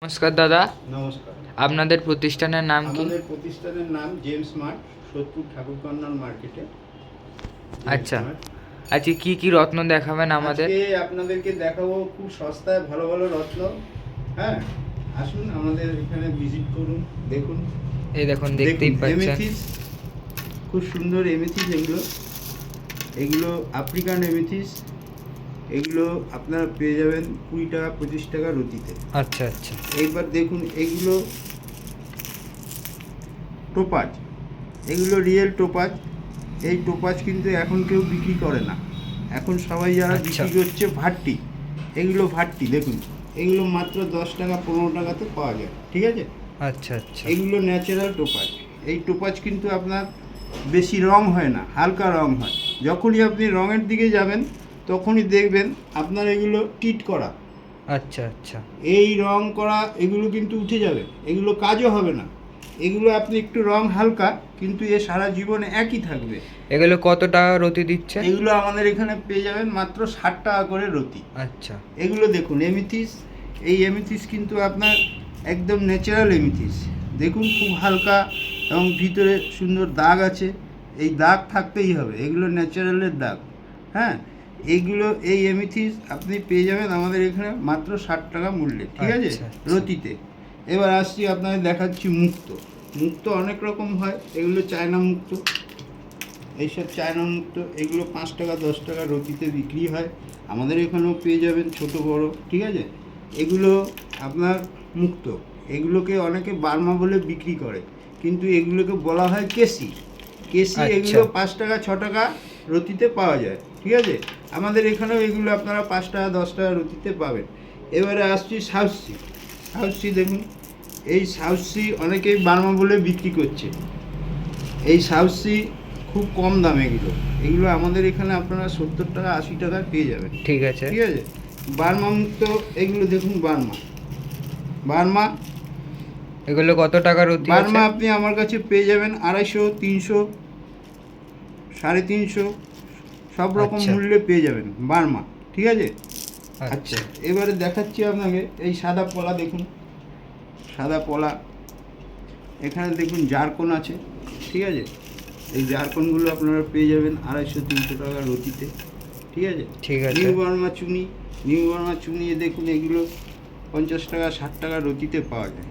নমস্কার দাদা। নমস্কার। আপনাদের প্রতিষ্ঠানের নাম কি? আমাদের প্রতিষ্ঠানের নাম জেমস মার্ট, সোদপুর ঠাকুরকর্নার মার্কেটে। আচ্ছা, আজকে কি কি রত্ন দেখাবেন আমাদের? আজকে আপনাদেরকে দেখাবো খুব সস্তায় ভালো ভালো রত্ন। হ্যাঁ, আসুন আমাদের এখানে ভিজিট করুন, দেখুন। এই দেখুন, দেখতেই পাচ্ছেন। এমেথিস, খুব সুন্দর এমেথিস এগুলো। এগুলো আফ্রিকান এমেথিস। এগুলো আপনারা পেয়ে যাবেন 20 টাকা 25 টাকা রতিতে। আচ্ছা আচ্ছা। এইবার দেখুন এগুলো টোপাজ। এগুলো রিয়েল টোপাজ। এই টোপাজ কিন্তু এখন কেউ বিক্রি করে না। এখন সবাই যারা বিক্রি করছে ভাট্টি। এগুলো ভাট্টি দেখুন। এগুলো মাত্র 10 টাকা 15 টাকাতে পাওয়া যায়, ঠিক আছে? আচ্ছা আচ্ছা। এগুলো ন্যাচারাল টোপাজ। এই টোপাজ কিন্তু আপনার বেশি রং হয় না, হালকা রং হয়। যখনই আপনি রঙের দিকে যাবেন তখনই দেখবেন আপনার এগুলো টিট করা। আচ্ছা আচ্ছা। এই রং করা এগুলো কিন্তু উঠে যাবে, এগুলো কাজও হবে না। এগুলো আপনি একটু রং হালকা, কিন্তু এ সারা জীবনে একই থাকবে। এগুলো কত টাকা রতি দিচ্ছে? এগুলো আমাদের এখানে পেয়ে যাবেন মাত্র 60 টাকা করে রতি। আচ্ছা। এগুলো দেখুন এমিথিস। এই এমিথিস কিন্তু আপনার একদম ন্যাচারাল এমিথিস। দেখুন খুব হালকা এবং ভিতরে সুন্দর দাগ আছে। এই দাগ থাকতেই হবে, এগুলো ন্যাচারালের দাগ। হ্যাঁ, এইগুলো এই এমিথিস আপনি পেয়ে যাবেন আমাদের এখানে মাত্র 60 টাকা মূল্যে, ঠিক আছে? আচ্ছা, আচ্ছা। রতিতে। এবার আসছি আপনাদের দেখাচ্ছি মুক্ত। মুক্ত অনেক রকম হয়। এগুলো চায়না মুক্ত। এইসব চায়না মুক্ত এগুলো 5 টাকা 10 টাকা রতিতে বিক্রি হয়। আমাদের এখানেও পেয়ে যাবেন ছোট বড়, ঠিক আছে? এগুলো আপনার মুক্ত। এগুলোকে অনেকে বার্মা বলে বিক্রি করে, কিন্তু এগুলোকে বলা হয় কেসি। কেসি এগুলো 5 টাকা 6 টাকা রতিতে পাওয়া যায়, ঠিক আছে? আমাদের এখানেও এগুলো আপনারা 5 টাকা 10 টাকা রতিতে পাবেন। এবারে আসছি সাউথসি। সাউথসি দেখুন। এই সাউথসি অনেকেই বার্মা বলে বিক্রি করছে। এই সাউথসি খুব কম দাম। এগুলো এগুলো আমাদের এখানে আপনারা 70 টাকা 80 টাকায় পেয়ে যাবেন, ঠিক আছে। ঠিক আছে? বার্মা মুক্ত এগুলো দেখুন। বার্মা বার্মা এগুলো কত টাকা রতি আছে? বার্মা আপনি আমার কাছে পেয়ে যাবেন 250, 300, 350 সব রকম আচ্ছা। মূল্যে পেয়ে যাবেন বার্মা, ঠিক আছে? আচ্ছা। আচ্ছা, এবারে দেখাচ্ছি আপনাকে এই সাদা পলা। দেখুন সাদা পলা। এখানে দেখুন জারকন আছে, ঠিক আছে? এই জারকনগুলো আপনারা পেয়ে যাবেন 250-300 টাকা রতিতে, ঠিক আছে? ঠিক আছে। নিউ বার্মা চুনি। নিউ বার্মা চুনি দেখুন এগুলো 50 টাকা 60 টাকা রতিতে পাওয়া যায়।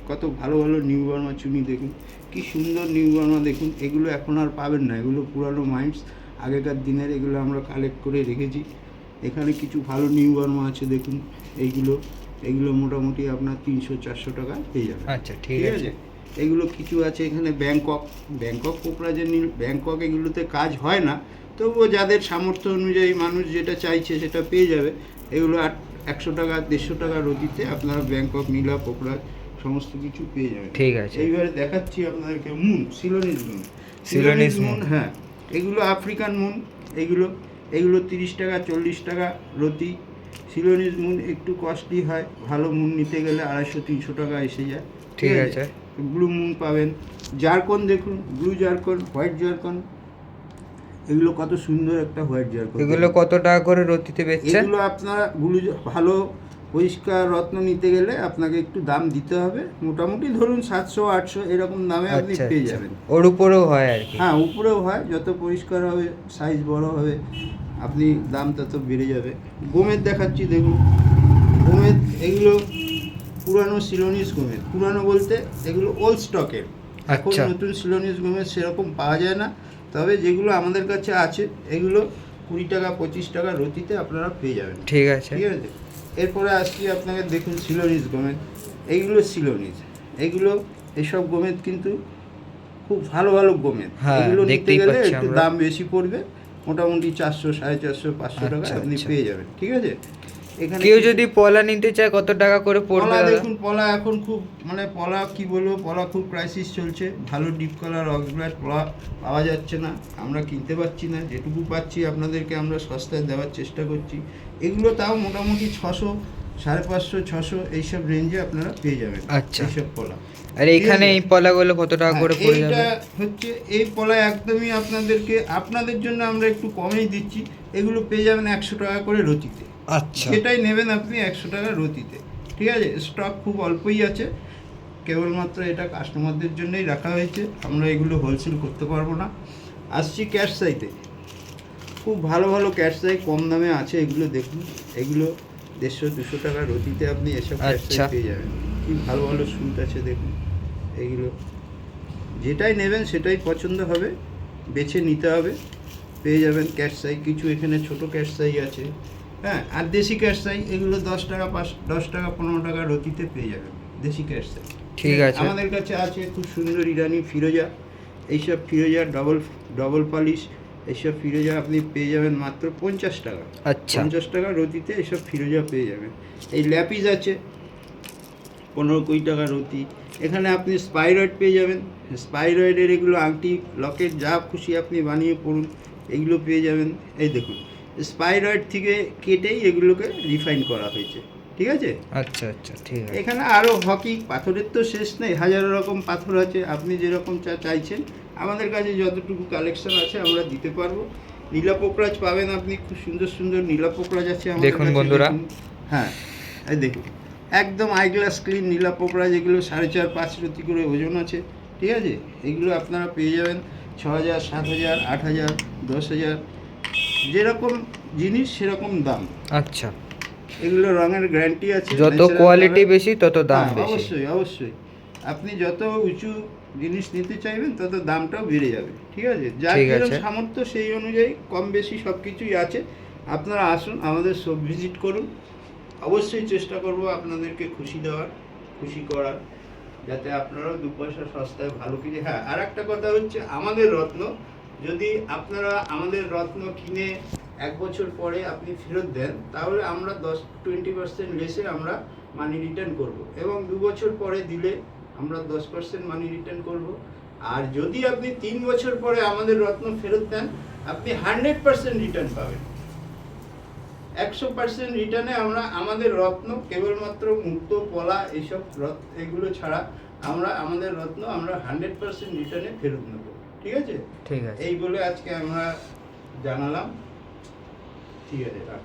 কত ভালো ভালো নিউ বার্মা চুনি দেখুন, কি সুন্দর নিউ বার্মা দেখুন। এগুলো এখন আর পাবেন না, এগুলো পুরানো মাইন্ডস, আগেকার দিনের। এগুলো আমরা কালেক্ট করে রেখেছি। এখানে কিছু ভালো নিউ বার্মা আছে দেখুন। এইগুলো এগুলো মোটামুটি আপনার 300-400 টাকা পেয়ে যাবে। আচ্ছা, ঠিক আছে। এগুলো কিছু আছে এখানে ব্যাংকক। ব্যাংকক কোকরাজের নীল। ব্যাংকক এগুলোতে কাজ হয় না, তবুও যাদের সামর্থ্য অনুযায়ী মানুষ যেটা চাইছে সেটা পেয়ে যাবে। এগুলো 100 টাকা 150 টাকা রতিতে আপনারা ব্যাংকক, নীলা, পোকরাজ সমস্ত কিছু পেয়ে যাবেন, ঠিক আছে। এইবারে দেখাচ্ছি আপনাদেরকে moon, Ceylonese moon. Ceylonese moon. হ্যাঁ, এগুলো আফ্রিকান মুন। এগুলো এগুলো 30 টাকা 40 টাকা রতি। সিলোনিস মুন একটু কস্টলি হয়, ভালো মুন নিতে গেলে 250-300 টাকা এসে যায়, ঠিক আছে। ব্লু মুন পাবেন। জারকন দেখুন, ব্লু জারকন, হোয়াইট জারকন। এগুলো কত সুন্দর একটা হোয়াইট জারকন। এগুলো কত টাকা করে রতিতে বেচছেন? এগুলো আপনারা ভালো পরিষ্কার রত্ন নিতে গেলে আপনাকে একটু দাম দিতে হবে। মোটামুটি ধরুন 700-800 এরকম দামে আপনি আচ্ছা পেয়ে আচ্ছা। যাবেন। ওর উপরেও হয় আর কি? হ্যাঁ, উপরেও হয়। যত পরিষ্কার হবে, সাইজ বড় হবে, আপনি দাম তত বেড়ে যাবে। গোমেদ দেখাচ্ছি দেখুন। গোমেদ এগুলো পুরানো সিলোনিস গোমেদ। পুরানো বলতে এগুলো ওল্ড স্টকের। এখন আচ্ছা। নতুন সিলোনিস গোমেদ সেরকম পাওয়া যায় না, তবে যেগুলো আমাদের কাছে আছে এগুলো 20 টাকা 25 টাকা রতিতে আপনারা পেয়ে যাবেন, ঠিক আছে। ঠিক আছে? এরপরে আসছি আপনাকে দেখুন সিলোনিস গোমেদ। এইগুলো সিলোনিস। এগুলো এইসব গোমেদ কিন্তু খুব ভালো ভালো গোমেদ। হ্যাঁ, এগুলো নিতে দেখতেই গেলে পাচ্ছি একটু আমরা। দাম বেশি পড়বে। মোটামুটি 400, 450, 500 টাকা আচ্ছা, আপনি আচ্ছা। পেয়ে যাবেন, ঠিক আছে? এখানে কেউ কিছু- যদি পলা নিতে চায় কত টাকা করে পড়বে পলা দাদা? দেখুন, পলা এখন খুব পলা কি বলবো, পলা খুব ক্রাইসিস চলছে। ভালো ডিপ কালার অক্সব্লাড পলা পাওয়া যাচ্ছে না, আমরা কিনতে পারছি না। যেটুকু পাচ্ছি আপনাদেরকে আমরা সস্তায় দেওয়ার চেষ্টা করছি। এগুলো তাও মোটামুটি 600, 550, 600 এইসব রেঞ্জে আপনারা পেয়ে যাবেন। আচ্ছা। এইসব পলা। আর এখানে এই পলাগুলো কত টাকা করে পড়ে যাবে? এইটা হচ্ছে এই পলা একদমই আপনাদের জন্য আমরা একটু কমেই দিচ্ছি। এগুলো পেয়ে যাবেন 100 টাকা করে রতিতে। আচ্ছা। যেটাই নেবেন আপনি 100 টাকা রতিতে, ঠিক আছে, স্টক খুব অল্পই আছে, কেবলমাত্র এটা কাস্টমারদের জন্যই রাখা হয়েছে, আমরা এগুলো হোলসেল করতে পারবো না। আসছি ক্যাশ সাইতে, খুব ভালো ভালো ক্যাশ সাই কম দামে আছে, এগুলো দেখুন, এগুলো 150-200 টাকা রতিতে আপনি এসব ক্যাশ সাই আচ্ছা। পেয়ে যাবেন। কি ভালো ভালো স্যুট আছে দেখুন, এগুলো যেটাই নেবেন সেটাই পছন্দ হবে, বেছে নিতে হবে, পেয়ে যাবেন ক্যাশ সাই। কিছু এখানে ছোট ক্যাশ সাই আছে, হ্যাঁ, আর দেশি ক্যাশ সাই এগুলো 10 টাকা 10 টাকা 15 টাকা রতিতে পেয়ে যাবেন দেশি ক্যাশ সাই। ঠিক আছে। আমাদের কাছে আছে খুব সুন্দর ইরানি ফিরোজা, এইসব ফিরোজা ডবল পলিশ, এইসব ফিরোজা আপনি পেয়ে যাবেন মাত্র 50 টাকা। আচ্ছা। 50 টাকা রতিতে এইসব ফিরোজা পেয়ে যাবেন। এই ল্যাপিস আছে 15-20 টাকা রতি। এখানে আপনি স্পাইরয়েড পেয়ে যাবেন, স্পাইরয়েডের এগুলো আংটি লকেট যা খুশি আপনি বানিয়ে পড়ুন, এগুলো পেয়ে যাবেন। এই দেখুন, স্পাইরয়েড থেকে কেটেই এগুলোকে রিফাইন করা হয়েছে, ঠিক আছে। আচ্ছা আচ্ছা, ঠিক আছে। এখানে আরও হকি পাথরের তো শেষ নেই, হাজারো রকম পাথর আছে, আপনি যেরকম চাইছেন আমাদের কাছে যতটুকু কালেকশন আছে আমরা দিতে পারবো। নীলা পোকরাজ পাবেন আপনি, খুব সুন্দর সুন্দর নীলা পোকরাজ আছে আমাদের দেখুন কাছে, বন্ধুরা। দেখুন। হ্যাঁ, এই দেখুন, একদম আইগ্লাস ক্লিন নীলা পোকরাজ, এগুলো 4.5-5 রতি করে ওজন আছে, ঠিক আছে। এগুলো আপনারা পেয়ে যাবেন 6,000, 7,000, 8,000, 10,000, যেরকম জিনিস সেরকম দাম। আচ্ছা, এগুলো রঙের গ্যারান্টি আছে, যত natural কোয়ালিটি colour। বেশি তত দাম হ্যাঁ, বেশি। অবশ্যই অবশ্যই, আপনি যত উঁচু জিনিস নিতে চাইবেন তত দামটাও বেড়ে যাবে, ঠিক আছে। যার ঠিক যেরকম আছে। সামর্থ্য সেই অনুযায়ী কম বেশি সব কিছুই আছে। আপনারা আসুন, আমাদের সব ভিজিট করুন, অবশ্যই চেষ্টা করব আপনাদেরকে খুশি দেওয়ার, খুশি করার, যাতে আপনারাও 2 পয়সা সস্তায় ভালো কিছু। হ্যাঁ, আর একটা কথা হচ্ছে, আমাদের রত্ন যদি আপনারা আমাদের রত্ন কিনে 1 বছর পরে আপনি ফেরত দেন, তাহলে আমরা 10-20% লেসে আমরা মানি রিটার্ন করব, এবং 2 বছর পরে দিলে আমরা 10% মানি রিটার্ন করব। আর যদি আপনি 3 বছর পরে আমাদের রত্ন ফেরত দেন, আপনি 100% রিটার্ন পাবেন। 100% রিটার্নে আমরা আমাদের রত্ন, কেবলমাত্র মুক্তো পলা এইসব এগুলো ছাড়া আমরা আমাদের রত্ন আমরা 100% রিটার্নে ফেরত নেব, ঠিক আছে। ঠিক আছে। এই বলে আজকে আমরা জানালাম, ঠিক আছে, রাখ।